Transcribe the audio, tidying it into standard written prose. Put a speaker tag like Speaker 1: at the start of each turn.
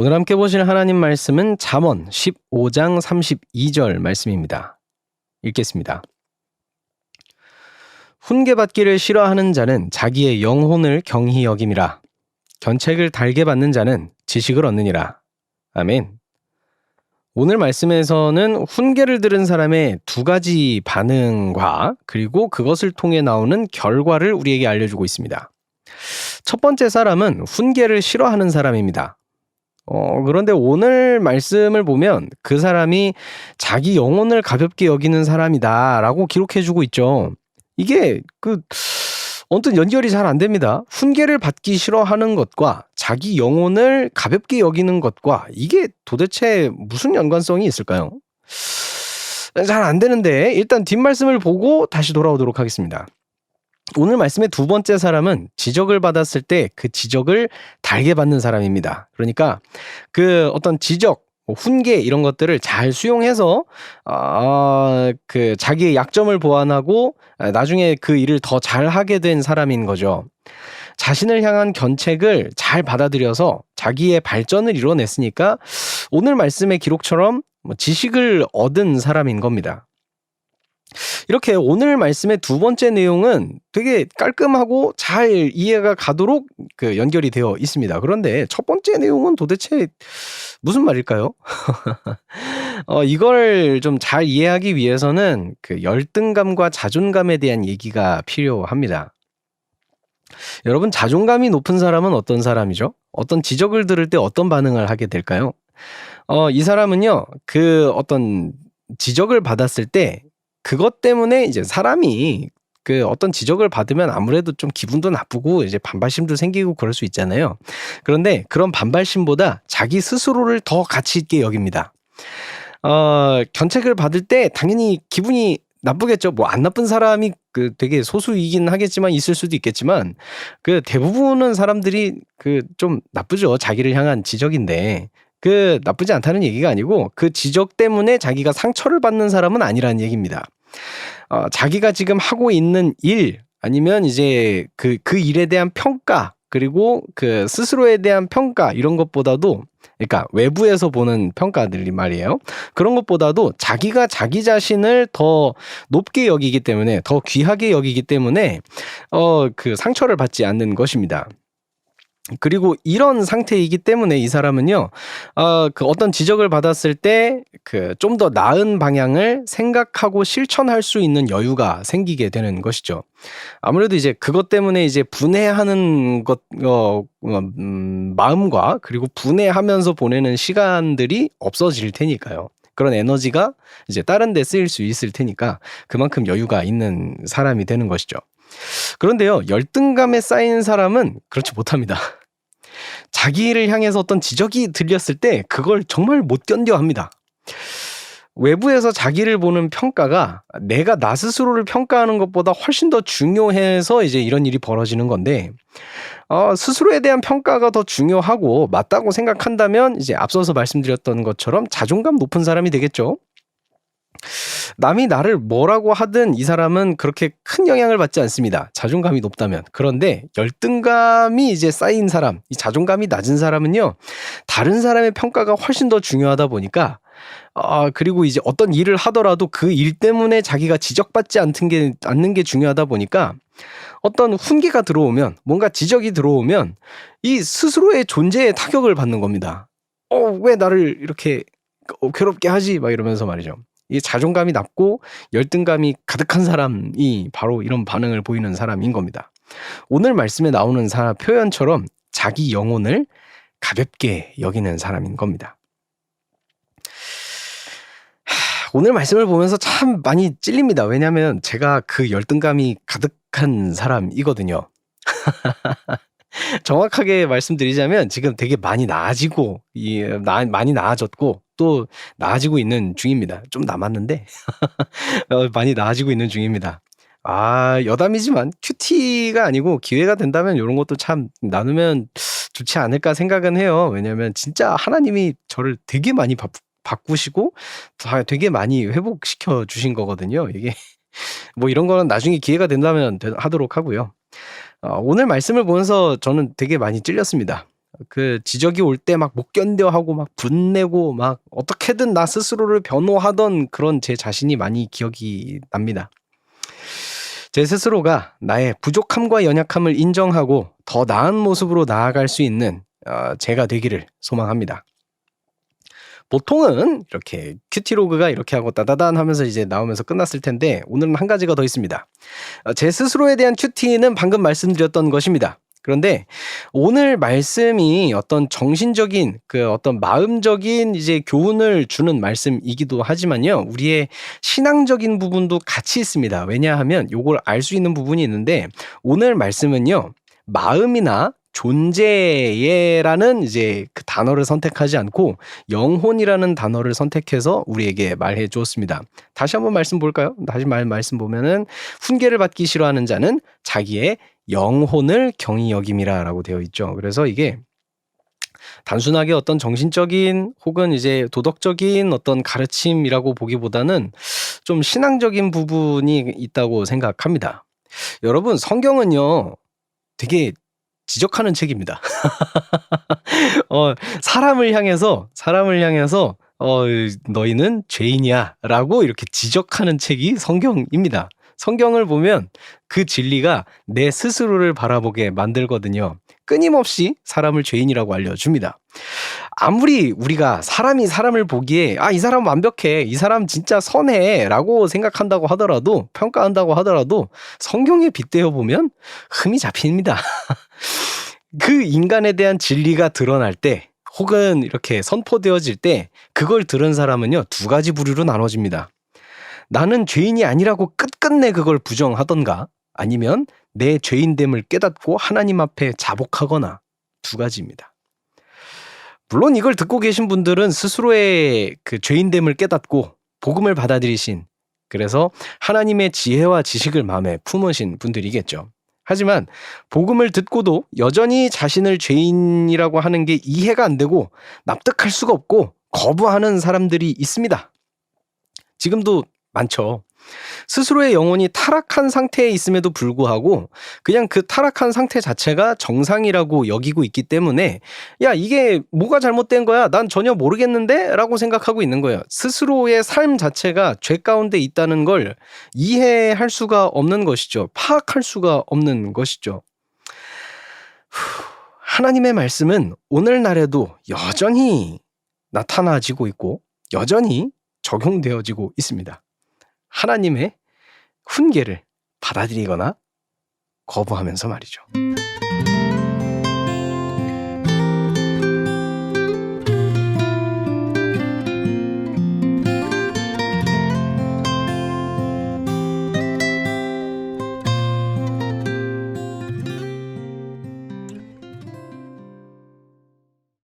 Speaker 1: 오늘 함께 보실 하나님 말씀은 잠언 15장 32절 말씀입니다. 읽겠습니다. 훈계받기를 싫어하는 자는 자기의 영혼을 경히 여김이라. 견책을 달게 받는 자는 지식을 얻느니라. 아멘. 오늘 말씀에서는 훈계를 들은 사람의 두 가지 반응과 그리고 그것을 통해 나오는 결과를 우리에게 알려주고 있습니다. 첫 번째 사람은 훈계를 싫어하는 사람입니다. 그런데 오늘 말씀을 보면 그 사람이 자기 영혼을 가볍게 여기는 사람이다라고 기록해주고 있죠. 이게 언뜻 연결이 잘 안 됩니다. 훈계를 받기 싫어하는 것과 자기 영혼을 가볍게 여기는 것과 이게 도대체 무슨 연관성이 있을까요? 잘 안 되는데 일단 뒷말씀을 보고 다시 돌아오도록 하겠습니다. 오늘 말씀의 두 번째 사람은 지적을 받았을 때 그 지적을 달게 받는 사람입니다. 그러니까 어떤 지적, 훈계 이런 것들을 잘 수용해서 자기의 약점을 보완하고 나중에 그 일을 더 잘하게 된 사람인 거죠. 자신을 향한 견책을 잘 받아들여서 자기의 발전을 이뤄냈으니까 오늘 말씀의 기록처럼 지식을 얻은 사람인 겁니다. 이렇게 오늘 말씀의 두 번째 내용은 되게 깔끔하고 잘 이해가 가도록 연결이 되어 있습니다. 그런데 첫 번째 내용은 도대체 무슨 말일까요? 이걸 좀 잘 이해하기 위해서는 열등감과 자존감에 대한 얘기가 필요합니다. 여러분, 자존감이 높은 사람은 어떤 사람이죠? 어떤 지적을 들을 때 어떤 반응을 하게 될까요? 이 사람은요, 어떤 지적을 받았을 때 그것 때문에 이제 사람이 어떤 지적을 받으면 아무래도 좀 기분도 나쁘고 이제 반발심도 생기고 그럴 수 있잖아요. 그런데 그런 반발심보다 자기 스스로를 더 가치 있게 여깁니다. 견책을 받을 때 당연히 기분이 나쁘겠죠. 안 나쁜 사람이 되게 소수이긴 하겠지만 있을 수도 있겠지만 대부분은 사람들이 좀 나쁘죠. 자기를 향한 지적인데 나쁘지 않다는 얘기가 아니고 그 지적 때문에 자기가 상처를 받는 사람은 아니라는 얘기입니다. 자기가 지금 하고 있는 일 아니면 이제 그 일에 대한 평가 그리고 스스로에 대한 평가 이런 것보다도 그러니까 외부에서 보는 평가들이 말이에요. 그런 것보다도 자기가 자기 자신을 더 높게 여기기 때문에 더 귀하게 여기기 때문에 상처를 받지 않는 것입니다. 그리고 이런 상태이기 때문에 이 사람은요, 어떤 지적을 받았을 때 좀 더 나은 방향을 생각하고 실천할 수 있는 여유가 생기게 되는 것이죠. 아무래도 이제 그것 때문에 이제 분해하는 마음과 그리고 분해하면서 보내는 시간들이 없어질 테니까요. 그런 에너지가 이제 다른 데 쓰일 수 있을 테니까 그만큼 여유가 있는 사람이 되는 것이죠. 그런데요, 열등감에 쌓인 사람은 그렇지 못합니다. 자기를 향해서 어떤 지적이 들렸을 때 그걸 정말 못 견뎌 합니다. 외부에서 자기를 보는 평가가 내가 나 스스로를 평가하는 것보다 훨씬 더 중요해서 이제 이런 일이 벌어지는 건데, 스스로에 대한 평가가 더 중요하고 맞다고 생각한다면 이제 앞서서 말씀드렸던 것처럼 자존감 높은 사람이 되겠죠. 남이 나를 뭐라고 하든 이 사람은 그렇게 큰 영향을 받지 않습니다. 자존감이 높다면. 그런데 열등감이 이제 쌓인 사람, 이 자존감이 낮은 사람은요, 다른 사람의 평가가 훨씬 더 중요하다 보니까 그리고 이제 어떤 일을 하더라도 그 일 때문에 자기가 지적받지 않는 게 중요하다 보니까 어떤 훈계가 들어오면, 뭔가 지적이 들어오면 이 스스로의 존재에 타격을 받는 겁니다. 왜 나를 이렇게 괴롭게 하지? 막 이러면서 말이죠. 이 자존감이 낮고 열등감이 가득한 사람이 바로 이런 반응을 보이는 사람인 겁니다. 오늘 말씀에 나오는 표현처럼 자기 영혼을 가볍게 여기는 사람인 겁니다. 오늘 말씀을 보면서 참 많이 찔립니다. 왜냐하면 제가 열등감이 가득한 사람이거든요. 정확하게 말씀드리자면 지금 되게 많이 나아졌고 또 나아지고 있는 중입니다. 좀 남았는데 많이 나아지고 있는 중입니다. 여담이지만 큐티가 아니고 기회가 된다면 이런 것도 참 나누면 좋지 않을까 생각은 해요. 왜냐하면 진짜 하나님이 저를 되게 많이 바꾸시고 되게 많이 회복시켜 주신 거거든요. 이게 이런 거는 나중에 기회가 된다면 하도록 하고요. 오늘 말씀을 보면서 저는 되게 많이 찔렸습니다. 그 지적이 올 때 막 못 견뎌 하고 막 분내고 막 어떻게든 나 스스로를 변호하던 그런 제 자신이 많이 기억이 납니다. 제 스스로가 나의 부족함과 연약함을 인정하고 더 나은 모습으로 나아갈 수 있는 제가 되기를 소망합니다. 보통은 이렇게 큐티로그가 이렇게 하고 따다단 하면서 이제 나오면서 끝났을 텐데 오늘은 한 가지가 더 있습니다. 제 스스로에 대한 큐티는 방금 말씀드렸던 것입니다. 그런데 오늘 말씀이 어떤 정신적인 어떤 마음적인 이제 교훈을 주는 말씀이기도 하지만요. 우리의 신앙적인 부분도 같이 있습니다. 왜냐하면 요걸 알 수 있는 부분이 있는데 오늘 말씀은요. 마음이나 존재라는 이제 그 단어를 선택하지 않고 영혼이라는 단어를 선택해서 우리에게 말해 주었습니다. 다시 한번 말씀 볼까요? 다시 말씀 보면은 훈계를 받기 싫어하는 자는 자기의 영혼을 경히 여김이라라고 되어 있죠. 그래서 이게 단순하게 어떤 정신적인 혹은 이제 도덕적인 어떤 가르침이라고 보기보다는 좀 신앙적인 부분이 있다고 생각합니다. 여러분, 성경은요. 되게 지적하는 책입니다. 사람을 향해서 너희는 죄인이야라고 이렇게 지적하는 책이 성경입니다. 성경을 보면 그 진리가 내 스스로를 바라보게 만들거든요. 끊임없이 사람을 죄인이라고 알려줍니다. 아무리 우리가 사람이 사람을 보기에 이 사람 완벽해, 이 사람 진짜 선해라고 생각한다고 하더라도, 평가한다고 하더라도 성경에 빗대어 보면 흠이 잡힙니다. 그 인간에 대한 진리가 드러날 때 혹은 이렇게 선포되어질 때 그걸 들은 사람은요, 두 가지 부류로 나눠집니다. 나는 죄인이 아니라고 끝끝내 그걸 부정하던가 아니면 내 죄인됨을 깨닫고 하나님 앞에 자복하거나 두 가지입니다. 물론 이걸 듣고 계신 분들은 스스로의 그 죄인됨을 깨닫고 복음을 받아들이신, 그래서 하나님의 지혜와 지식을 마음에 품으신 분들이겠죠. 하지만 복음을 듣고도 여전히 자신을 죄인이라고 하는 게 이해가 안 되고 납득할 수가 없고 거부하는 사람들이 있습니다. 지금도 많죠. 스스로의 영혼이 타락한 상태에 있음에도 불구하고 그냥 그 타락한 상태 자체가 정상이라고 여기고 있기 때문에 이게 뭐가 잘못된 거야? 난 전혀 모르겠는데? 라고 생각하고 있는 거예요. 스스로의 삶 자체가 죄 가운데 있다는 걸 이해할 수가 없는 것이죠. 파악할 수가 없는 것이죠. 하나님의 말씀은 오늘날에도 여전히 나타나지고 있고 여전히 적용되어지고 있습니다. 하나님의 훈계를 받아들이거나 거부하면서 말이죠.